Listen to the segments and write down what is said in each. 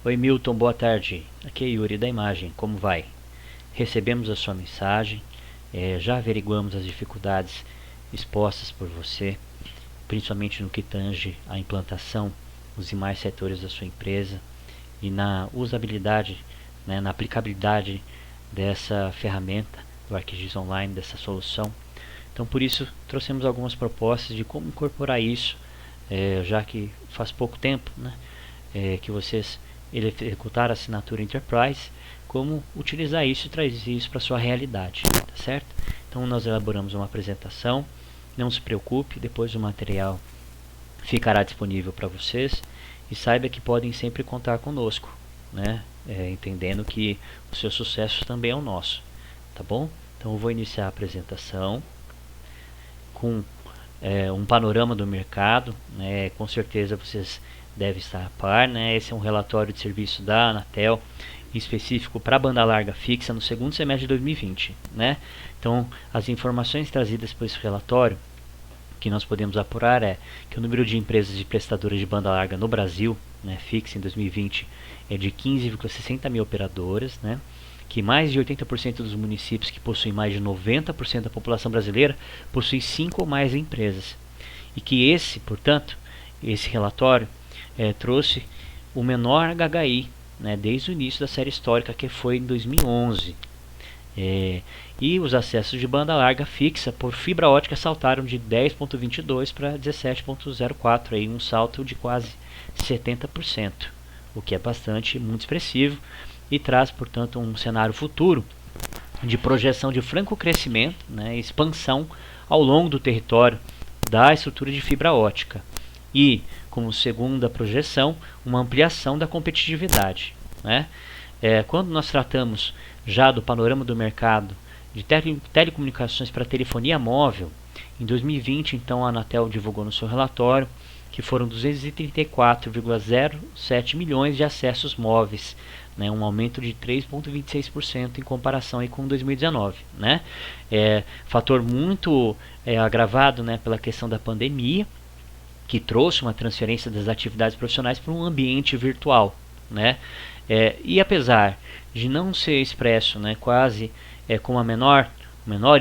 Oi Milton, boa tarde. Aqui é Yuri da Imagem, como vai? Recebemos a sua mensagem, já averiguamos as dificuldades expostas por você, principalmente no que tange à implantação nos demais setores da sua empresa e na usabilidade, né, na aplicabilidade dessa ferramenta do ArcGIS Online, dessa solução. Então por isso trouxemos algumas propostas de como incorporar isso, já que faz pouco tempo, né, que vocês executaram a assinatura Enterprise, como utilizar isso e trazer isso para a sua realidade, tá certo? Então nós elaboramos uma apresentação, não se preocupe, depois o material ficará disponível para vocês e saiba que podem sempre contar conosco, né? Entendendo que o seu sucesso também é o nosso, tá bom? Então eu vou iniciar a apresentação com um panorama do mercado, né? Com certeza vocês devem estar a par, né? Esse é um relatório de serviço da Anatel, específico para banda larga fixa no segundo semestre de 2020, né? Então as informações trazidas por esse relatório que nós podemos apurar é que o número de empresas de prestadoras de banda larga no Brasil, né, fixa em 2020, é de 15,60 mil operadoras, né, que mais de 80% dos municípios que possuem mais de 90% da população brasileira possuem 5 ou mais empresas. E que portanto, esse relatório trouxe o menor HHI, né, desde o início da série histórica, que foi em 2011. E os acessos de banda larga fixa por fibra ótica saltaram de 10,22 para 17,04, aí um salto de quase 70%, o que é muito expressivo e traz, portanto, um cenário futuro de projeção de franco crescimento, né, expansão ao longo do território da estrutura de fibra ótica e, como segunda projeção, uma ampliação da competitividade, né? Quando nós tratamos já do panorama do mercado de telecomunicações para telefonia móvel, em 2020, então, a Anatel divulgou no seu relatório que foram 234,07 milhões de acessos móveis, né, um aumento de 3,26% em comparação aí com 2019. Né? Fator muito agravado, né, pela questão da pandemia, que trouxe uma transferência das atividades profissionais para um ambiente virtual. Né? E apesar de não ser expresso, né, quase com o menor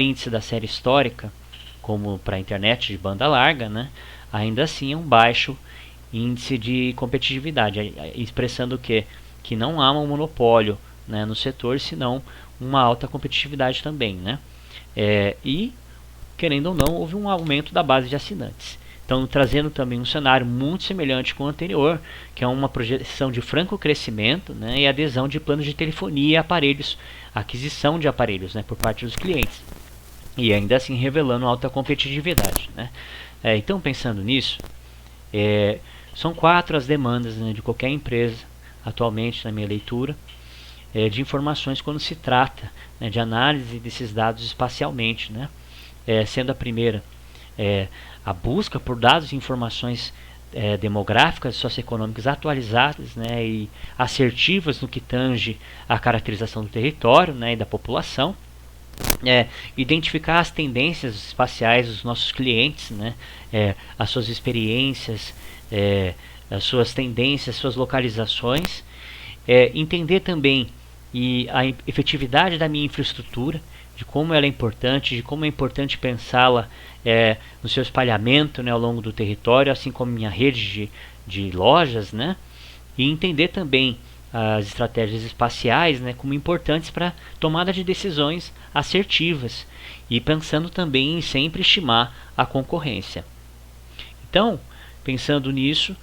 índice da série histórica, como para a internet de banda larga, né, ainda assim é um baixo índice de competitividade, expressando que não há um monopólio, né, no setor, senão uma alta competitividade também. Né? E, querendo ou não, houve um aumento da base de assinantes. Então, trazendo também um cenário muito semelhante com o anterior, que é uma projeção de franco crescimento, né, e adesão de planos de telefonia e aparelhos, aquisição de aparelhos, né, por parte dos clientes. E ainda assim revelando alta competitividade. Né? Então, pensando nisso, são 4 as demandas, né, de qualquer empresa, atualmente na minha leitura, de informações quando se trata, né, de análise desses dados espacialmente. Né? Sendo a primeira a busca por dados e informações demográficas e socioeconômicas atualizadas, né, e assertivas no que tange a caracterização do território, né, e da população. Identificar as tendências espaciais dos nossos clientes, né, as suas experiências, as suas tendências, suas localizações, entender também a efetividade da minha infraestrutura, de como ela é importante, de como é importante pensá-la no seu espalhamento, né, ao longo do território, assim como minha rede de lojas, né, e entender também as estratégias espaciais, né, como importantes para tomada de decisões assertivas e pensando também em sempre estimar a concorrência. Então, pensando nisso,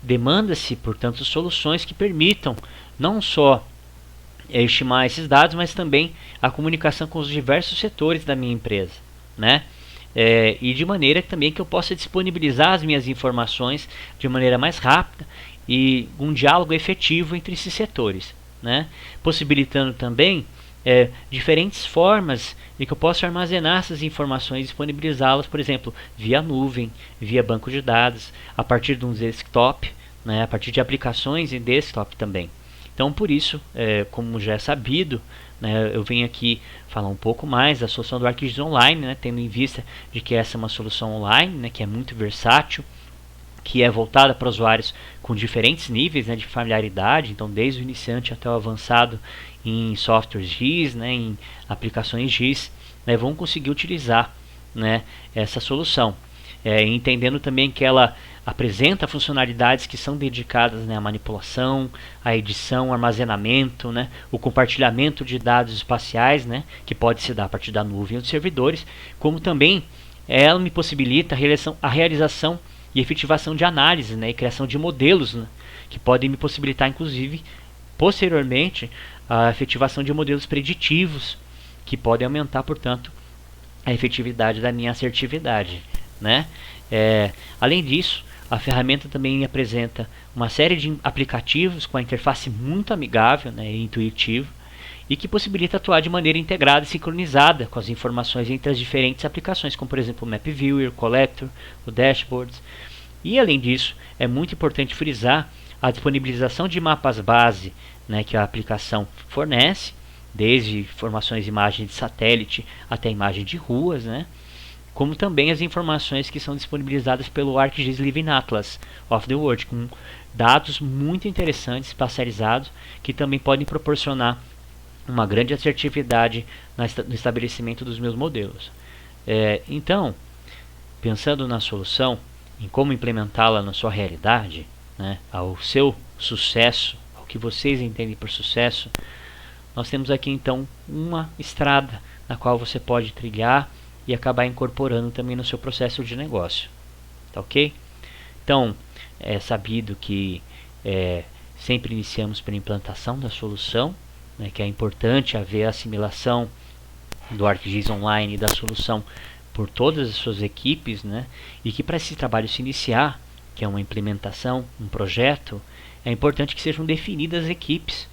demanda-se, portanto, soluções que permitam não só estimar esses dados, mas também a comunicação com os diversos setores da minha empresa, né? E de maneira também que eu possa disponibilizar as minhas informações de maneira mais rápida e um diálogo efetivo entre esses setores, né? Possibilitando também diferentes formas de que eu possa armazenar essas informações e disponibilizá-las, por exemplo, via nuvem, via banco de dados, a partir de um desktop, né? A partir de aplicações em desktop também. Então, por isso, como já é sabido, né, eu venho aqui falar um pouco mais da solução do ArcGIS Online, né, tendo em vista de que essa é uma solução online, né, que é muito versátil, que é voltada para usuários com diferentes níveis, né, de familiaridade, então desde o iniciante até o avançado em softwares GIS, né, em aplicações GIS, né, vão conseguir utilizar, né, essa solução. Entendendo também que ela apresenta funcionalidades que são dedicadas, né, à manipulação, à edição, armazenamento, né, o compartilhamento de dados espaciais, né, que pode se dar a partir da nuvem ou de servidores, como também ela me possibilita a realização e efetivação de análise, né, e criação de modelos, né, que podem me possibilitar, inclusive, posteriormente, a efetivação de modelos preditivos, que podem aumentar, portanto, a efetividade da minha assertividade, né? Além disso, a ferramenta também apresenta uma série de aplicativos com a interface muito amigável, né, e intuitiva, e que possibilita atuar de maneira integrada e sincronizada com as informações entre as diferentes aplicações, como por exemplo o Map Viewer, o Collector, o Dashboards. E além disso, é muito importante frisar a disponibilização de mapas base, né, que a aplicação fornece, desde informações de imagem de satélite até imagem de ruas, né, como também as informações que são disponibilizadas pelo ArcGIS Living Atlas of the World, com dados muito interessantes, espacializados, que também podem proporcionar uma grande assertividade no estabelecimento dos meus modelos. Então, pensando na solução, em como implementá-la na sua realidade, né, ao seu sucesso, ao que vocês entendem por sucesso, nós temos aqui então uma estrada na qual você pode trilhar e acabar incorporando também no seu processo de negócio. Tá ok? Então, é sabido que sempre iniciamos pela implantação da solução, né, que é importante haver a assimilação do ArcGIS Online e da solução por todas as suas equipes, né, e que para esse trabalho se iniciar, que é uma implementação, um projeto, é importante que sejam definidas as equipes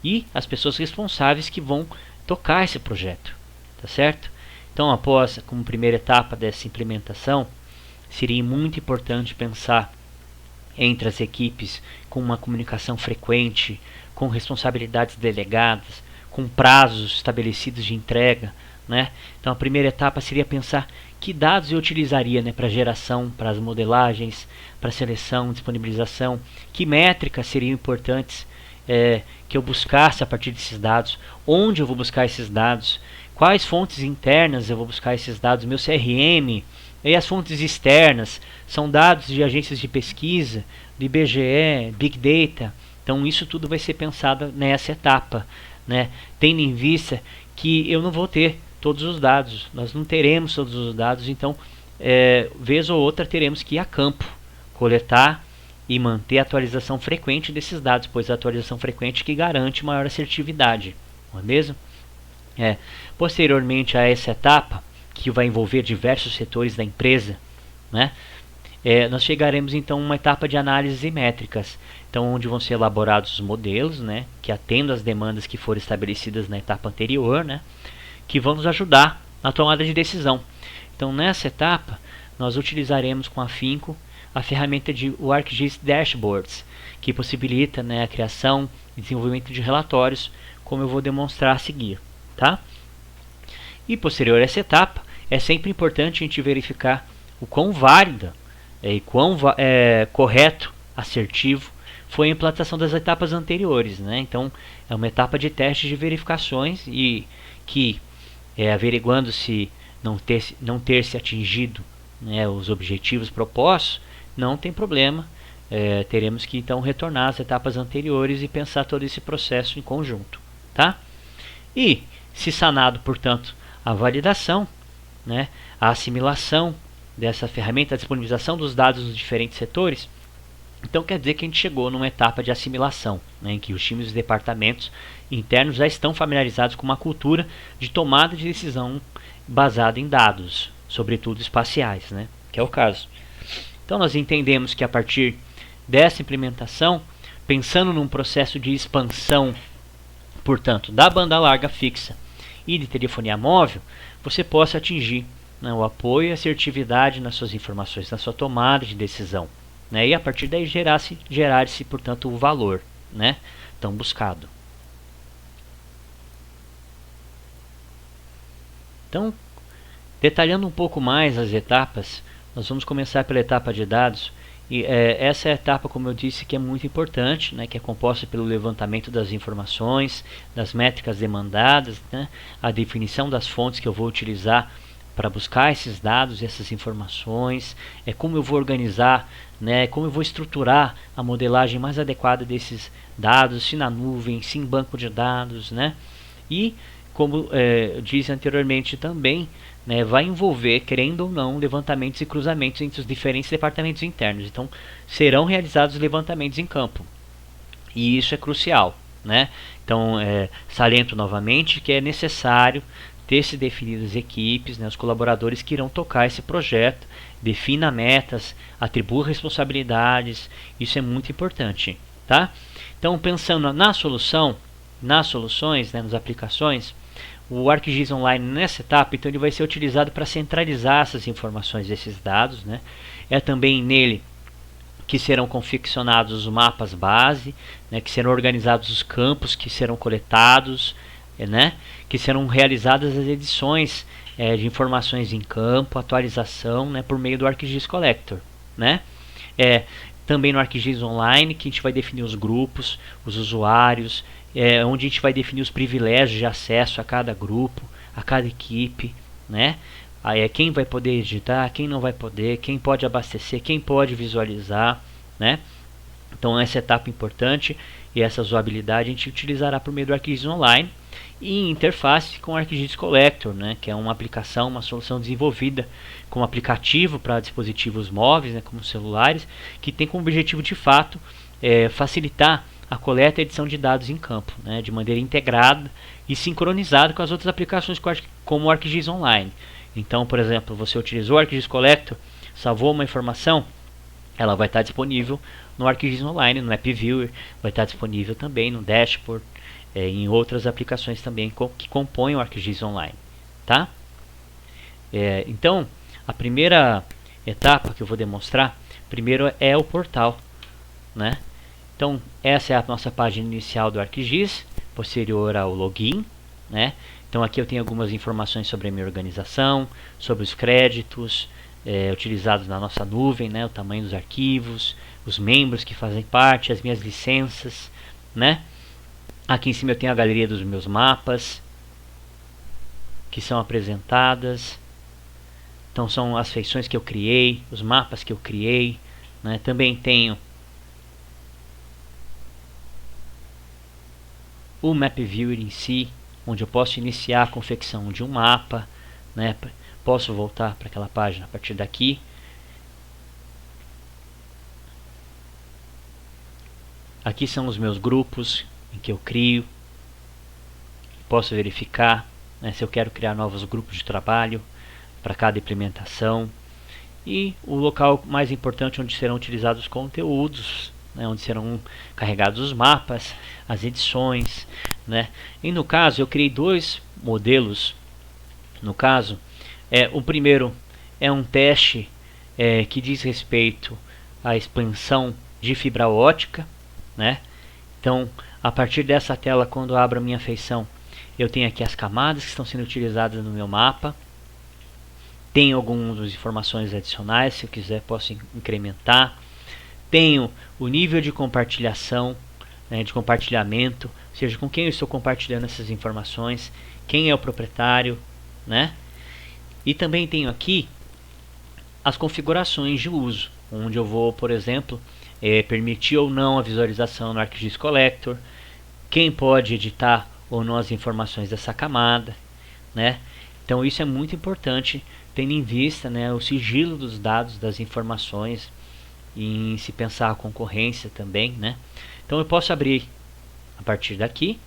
e as pessoas responsáveis que vão tocar esse projeto, tá certo? Então, após, como primeira etapa dessa implementação, seria muito importante pensar entre as equipes com uma comunicação frequente, com responsabilidades delegadas, com prazos estabelecidos de entrega, né? Então, a primeira etapa seria pensar que dados eu utilizaria, né, para geração, para as modelagens, para seleção, disponibilização, que métricas seriam importantes que eu buscasse a partir desses dados, onde eu vou buscar esses dados, quais fontes internas eu vou buscar esses dados, meu CRM, e as fontes externas, são dados de agências de pesquisa, do IBGE, Big Data. Então isso tudo vai ser pensado nessa etapa, né? Tendo em vista que eu não vou ter todos os dados, nós não teremos todos os dados, então vez ou outra teremos que ir a campo, coletar e manter a atualização frequente desses dados, pois a atualização frequente que garante maior assertividade, não é mesmo? Posteriormente a essa etapa, que vai envolver diversos setores da empresa, né, nós chegaremos então a uma etapa de análise e métricas, então onde vão ser elaborados os modelos, né, que atendam às demandas que foram estabelecidas na etapa anterior, né, que vão nos ajudar na tomada de decisão. Então nessa etapa nós utilizaremos com afinco a ferramenta de ArcGIS Dashboards, que possibilita, né, a criação e desenvolvimento de relatórios, como eu vou demonstrar a seguir, tá? E posterior a essa etapa, é sempre importante a gente verificar o quão válida e quão correto, assertivo foi a implantação das etapas anteriores, né? Então, é uma etapa de testes de verificações e que, averiguando se não ter se atingido, né, os objetivos propostos, não tem problema, teremos que então retornar às etapas anteriores e pensar todo esse processo em conjunto, tá? E, se sanado, portanto, a validação, né, a assimilação dessa ferramenta, a disponibilização dos dados nos diferentes setores, então quer dizer que a gente chegou numa etapa de assimilação, né, em que os times e departamentos internos já estão familiarizados com uma cultura de tomada de decisão baseada em dados, sobretudo espaciais, né, que é o caso. Então nós entendemos que a partir dessa implementação, pensando num processo de expansão, portanto, da banda larga fixa e de telefonia móvel, você possa atingir, né, o apoio e a assertividade nas suas informações, na sua tomada de decisão, né, e a partir daí gerar-se, portanto, o valor, né, tão buscado. Então, detalhando um pouco mais as etapas, nós vamos começar pela etapa de dados E essa é a etapa, como eu disse, que é muito importante, né, que é composta pelo levantamento das informações, das métricas demandadas, né, a definição das fontes que eu vou utilizar para buscar esses dados e essas informações, como eu vou organizar, né, como eu vou estruturar a modelagem mais adequada desses dados, se na nuvem, se em banco de dados, né, e como disse anteriormente também, né, vai envolver, querendo ou não, levantamentos e cruzamentos entre os diferentes departamentos internos. Então, serão realizados levantamentos em campo. E isso é crucial, né? Então, saliento novamente que é necessário ter-se definidas equipes, né, os colaboradores que irão tocar esse projeto, defina metas, atribua responsabilidades, isso é muito importante, tá? Então, pensando na solução, nas soluções, né, nas aplicações, o ArcGIS Online nessa etapa, então ele vai ser utilizado para centralizar essas informações desses dados, né? É também nele que serão confeccionados os mapas base, né, que serão organizados os campos que serão coletados, né, que serão realizadas as edições de informações em campo, atualização, né, por meio do ArcGIS Collector, né? Também no ArcGIS Online que a gente vai definir os grupos, os usuários, onde a gente vai definir os privilégios de acesso a cada grupo, a cada equipe, né? Aí quem vai poder editar, quem não vai poder, quem pode abastecer, quem pode visualizar, né? Então essa etapa importante e essa usabilidade a gente utilizará por meio do ArcGIS Online e em interface com o ArcGIS Collector, né? Que é uma aplicação, uma solução desenvolvida como aplicativo para dispositivos móveis, né? Como celulares, que tem como objetivo de fato facilitar a coleta e edição de dados em campo, né, de maneira integrada e sincronizada com as outras aplicações como o ArcGIS Online. Então, por exemplo, você utilizou o ArcGIS Collector, salvou uma informação, ela vai estar disponível no ArcGIS Online, no AppViewer, vai estar disponível também no Dashboard, em outras aplicações também que compõem o ArcGIS Online, tá? Então, a primeira etapa que eu vou demonstrar, primeiro é o portal, né? Então, essa é a nossa página inicial do ArcGIS, posterior ao login, né? Então, aqui eu tenho algumas informações sobre a minha organização, sobre os créditos utilizados na nossa nuvem, né? O tamanho dos arquivos, os membros que fazem parte, as minhas licenças, né? Aqui em cima eu tenho a galeria dos meus mapas, que são apresentadas. Então, são as feições que eu criei, os mapas que eu criei, né? Também tenho o Map Viewer em si, onde eu posso iniciar a confecção de um mapa, né? Posso voltar para aquela página a partir daqui. Aqui são os meus grupos em que eu crio. Posso verificar, né, se eu quero criar novos grupos de trabalho para cada implementação. E o local mais importante onde serão utilizados os conteúdos, né, onde serão carregados os mapas, as edições, né? E no caso eu criei dois modelos. No caso, o primeiro é um teste que diz respeito à expansão de fibra ótica, né? Então, a partir dessa tela, quando eu abro a minha feição, eu tenho aqui as camadas que estão sendo utilizadas no meu mapa. Tenho algumas informações adicionais, se eu quiser posso incrementar. Tenho o nível de compartilhação, né, de compartilhamento, ou seja, com quem eu estou compartilhando essas informações, quem é o proprietário, né? E também tenho aqui as configurações de uso, onde eu vou, por exemplo, permitir ou não a visualização no ArcGIS Collector, quem pode editar ou não as informações dessa camada, né? Então isso é muito importante, tendo em vista, né, o sigilo dos dados, das informações, e em se pensar a concorrência também, né? Então eu posso abrir a partir daqui.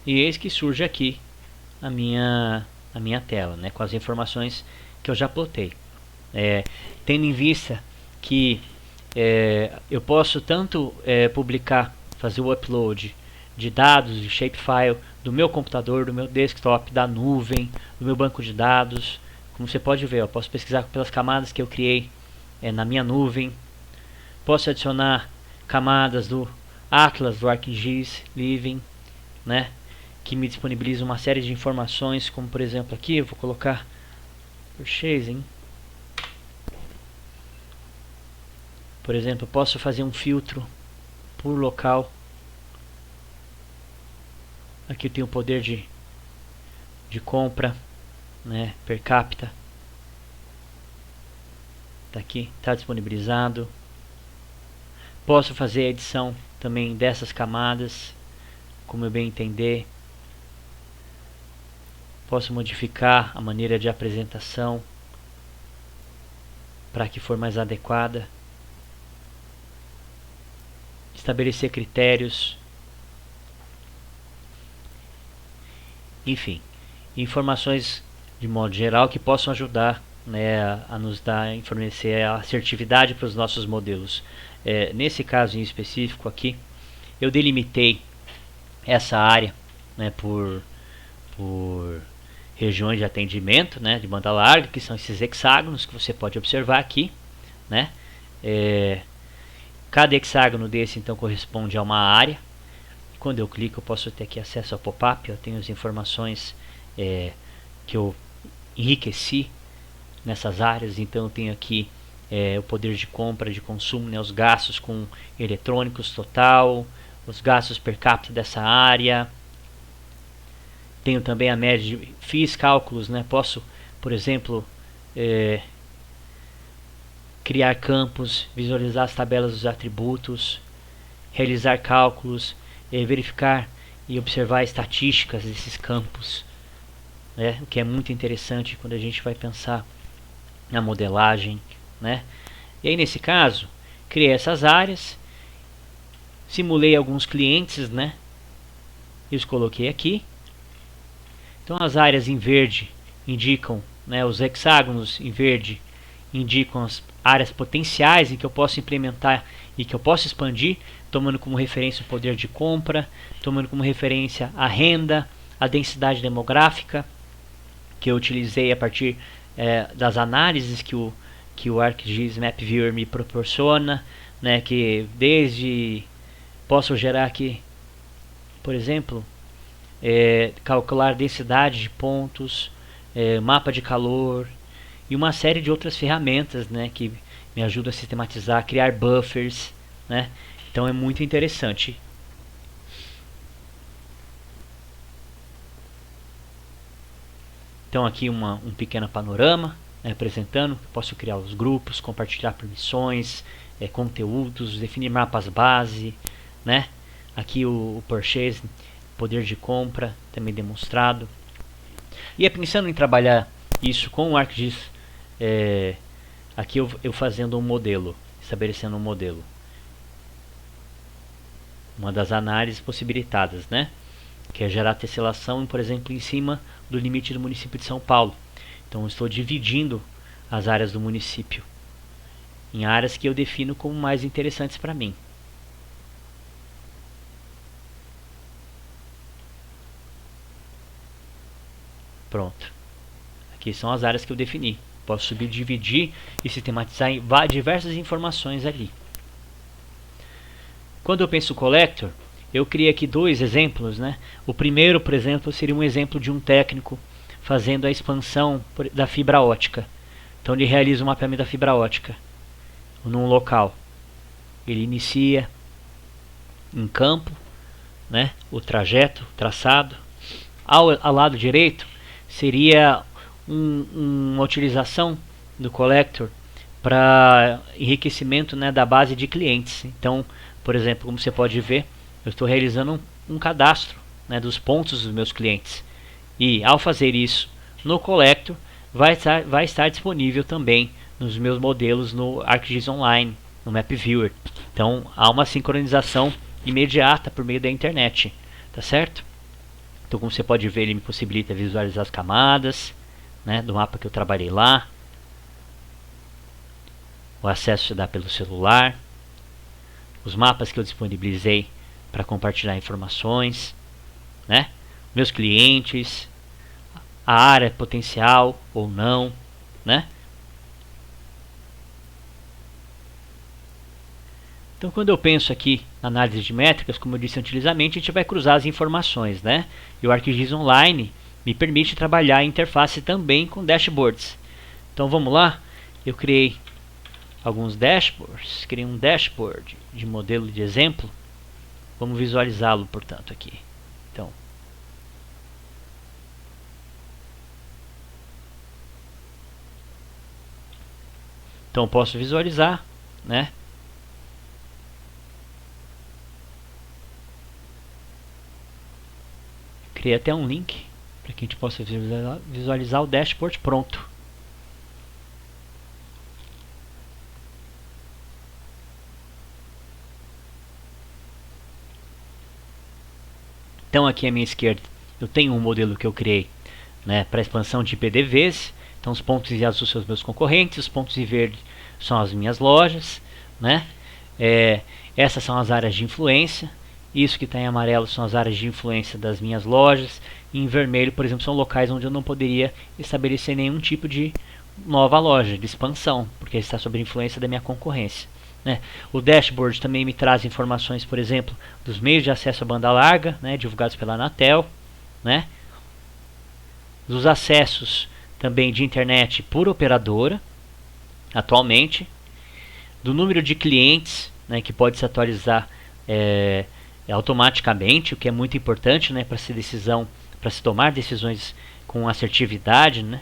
E eis que surge aqui a minha tela, né, com as informações que eu já plotei. Tendo em vista que eu posso tanto publicar, fazer o upload de dados, de shapefile do meu computador, do meu desktop, da nuvem, do meu banco de dados. Como você pode ver, eu posso pesquisar pelas camadas que eu criei na minha nuvem. Posso adicionar camadas do Atlas, do ArcGIS Living, né, que me disponibiliza uma série de informações, como por exemplo aqui eu vou colocar purchasing. Por exemplo, eu posso fazer um filtro por local. Aqui eu tenho o poder de compra, né, per capita. Tá aqui, está disponibilizado. Posso fazer a edição também dessas camadas, como eu bem entender. Posso modificar a maneira de apresentação para que for mais adequada. Estabelecer critérios. Enfim, informações de modo geral que possam ajudar, né, a nos fornecer a assertividade para os nossos modelos. Nesse caso em específico aqui, eu delimitei essa área, né, por regiões de atendimento, né, de banda larga, que são esses hexágonos que você pode observar aqui, né. Cada hexágono desse então corresponde a uma área. Quando eu clico eu posso ter aqui acesso ao pop-up. Eu tenho as informações que eu enriqueci nessas áreas. Então eu tenho aqui o poder de compra, de consumo, né, os gastos com eletrônicos total, os gastos per capita dessa área. Tenho também a média fiz cálculos, né, posso, por exemplo, criar campos, visualizar as tabelas dos atributos, realizar cálculos, verificar e observar estatísticas desses campos, né, o que é muito interessante quando a gente vai pensar na modelagem, né. E aí nesse caso, criei essas áreas, simulei alguns clientes, né, e os coloquei aqui. Então as áreas em verde indicam, né, os hexágonos em verde indicam as áreas potenciais em que eu posso implementar e que eu posso expandir, tomando como referência o poder de compra, tomando como referência a renda, a densidade demográfica, que eu utilizei a partir das análises que o ArcGIS Map Viewer me proporciona, né, que desde posso gerar aqui, por exemplo, calcular densidade de pontos, mapa de calor e uma série de outras ferramentas, né, que me ajudam a sistematizar, criar buffers, né. Então é muito interessante. Então aqui um pequeno panorama, né, apresentando. Posso criar os grupos, compartilhar permissões, conteúdos, definir mapas base, né. Aqui o purchase, poder de compra, também demonstrado. E pensando em trabalhar isso com o ArcGIS, aqui eu fazendo um modelo, estabelecendo um modelo. Uma das análises possibilitadas, né, que é gerar tesselação, por exemplo, em cima do limite do município de São Paulo. Então eu estou dividindo as áreas do município em áreas que eu defino como mais interessantes para mim. Pronto. Aqui são as áreas que eu defini. Posso subdividir e sistematizar em diversas informações ali. Quando eu penso collector, eu criei aqui dois exemplos, né? O primeiro, por exemplo, seria um exemplo de um técnico fazendo a expansão da fibra ótica. Então ele realiza o mapeamento da fibra ótica num local. Ele inicia em campo, né, o trajeto, traçado. Ao lado direito seria uma utilização do collector para enriquecimento, né, da base de clientes. Então, por exemplo, como você pode ver, eu estou realizando um cadastro, né, dos pontos dos meus clientes. E ao fazer isso no collector, vai estar disponível também nos meus modelos no ArcGIS Online, no Map Viewer. Então há uma sincronização imediata por meio da internet, tá certo? Então, como você pode ver, ele me possibilita visualizar as camadas, né, do mapa que eu trabalhei lá. O acesso se dá pelo celular. Os mapas que eu disponibilizei para compartilhar informações, né? Meus clientes, a área potencial ou não, né? Então, quando eu penso aqui na análise de métricas, como eu disse anteriormente, a gente vai cruzar as informações, né? E o ArcGIS Online me permite trabalhar a interface também com dashboards. Então, vamos lá. Eu criei alguns dashboards, criei um dashboard de modelo de exemplo. Vamos visualizá-lo, portanto, aqui. Então eu posso visualizar, né? Criei até um link para que a gente possa visualizar o dashboard pronto. Então aqui à minha esquerda eu tenho um modelo que eu criei, né, para expansão de PDVs. Então os pontos em azul são os meus concorrentes, os pontos em verde são as minhas lojas, né? Essas são as áreas de influência. Isso que está em amarelo são as áreas de influência das minhas lojas. E em vermelho, por exemplo, são locais onde eu não poderia estabelecer nenhum tipo de nova loja, de expansão, porque está sob a influência da minha concorrência, né? O dashboard também me traz informações, por exemplo, dos meios de acesso à banda larga, né, divulgados pela Anatel, né? Dos acessos também de internet por operadora, atualmente, do número de clientes, né, que pode se atualizar automaticamente, o que é muito importante, né, para se tomar decisões com assertividade, né?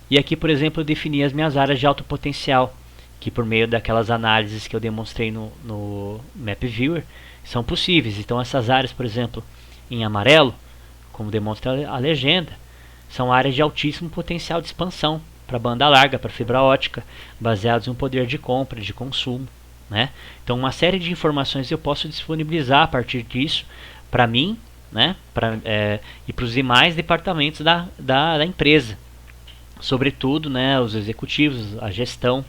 E aqui, por exemplo, eu defini as minhas áreas de alto potencial, que por meio daquelas análises que eu demonstrei no Map Viewer, são possíveis. Então essas áreas, por exemplo, em amarelo, como demonstra a legenda, são áreas de altíssimo potencial de expansão para banda larga, para fibra ótica, baseados em um poder de compra, de consumo, né? Então uma série de informações eu posso disponibilizar a partir disso para mim, né? E para os demais departamentos da empresa, sobretudo, né, os executivos, a gestão,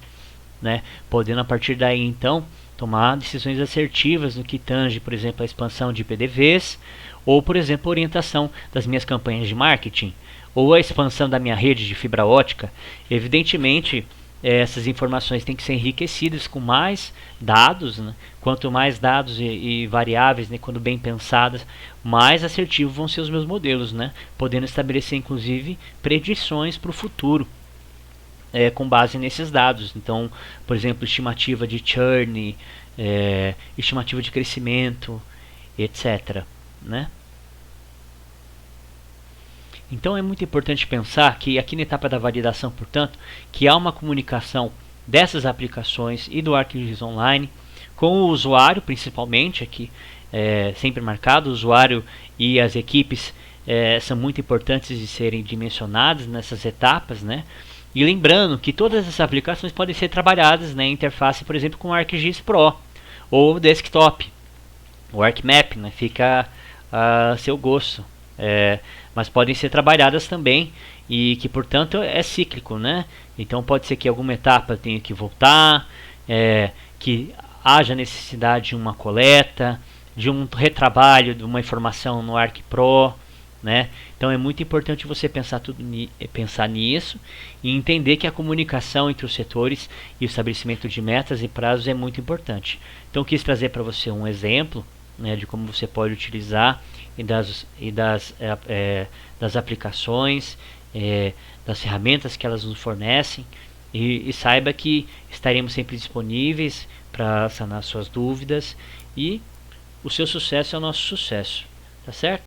né, podendo a partir daí então tomar decisões assertivas no que tange, por exemplo, a expansão de PDVs, ou por exemplo a orientação das minhas campanhas de marketing, ou a expansão da minha rede de fibra ótica. Evidentemente, essas informações têm que ser enriquecidas com mais dados, né? Quanto mais dados e variáveis, né, quando bem pensadas, mais assertivos vão ser os meus modelos, né? Podendo estabelecer inclusive predições para o futuro com base nesses dados. Então, por exemplo, estimativa de churn, estimativa de crescimento, etc., né? Então é muito importante pensar que aqui na etapa da validação, portanto, que há uma comunicação dessas aplicações e do ArcGIS Online com o usuário, principalmente aqui, sempre marcado, o usuário e as equipes são muito importantes de serem dimensionadas nessas etapas, né? E lembrando que todas essas aplicações podem ser trabalhadas na interface, por exemplo, com o ArcGIS Pro ou desktop. O ArcMap, né, fica a seu gosto. Mas podem ser trabalhadas também e que, portanto, é cíclico, né? Então pode ser que alguma etapa tenha que voltar, que haja necessidade de uma coleta, de um retrabalho de uma informação no ArcPro, né? Então é muito importante você pensar nisso e entender que a comunicação entre os setores e o estabelecimento de metas e prazos é muito importante. Então eu quis trazer para você um exemplo, né, de como você pode utilizar das aplicações, das ferramentas que elas nos fornecem, e saiba que estaremos sempre disponíveis para sanar suas dúvidas, e o seu sucesso é o nosso sucesso, tá certo?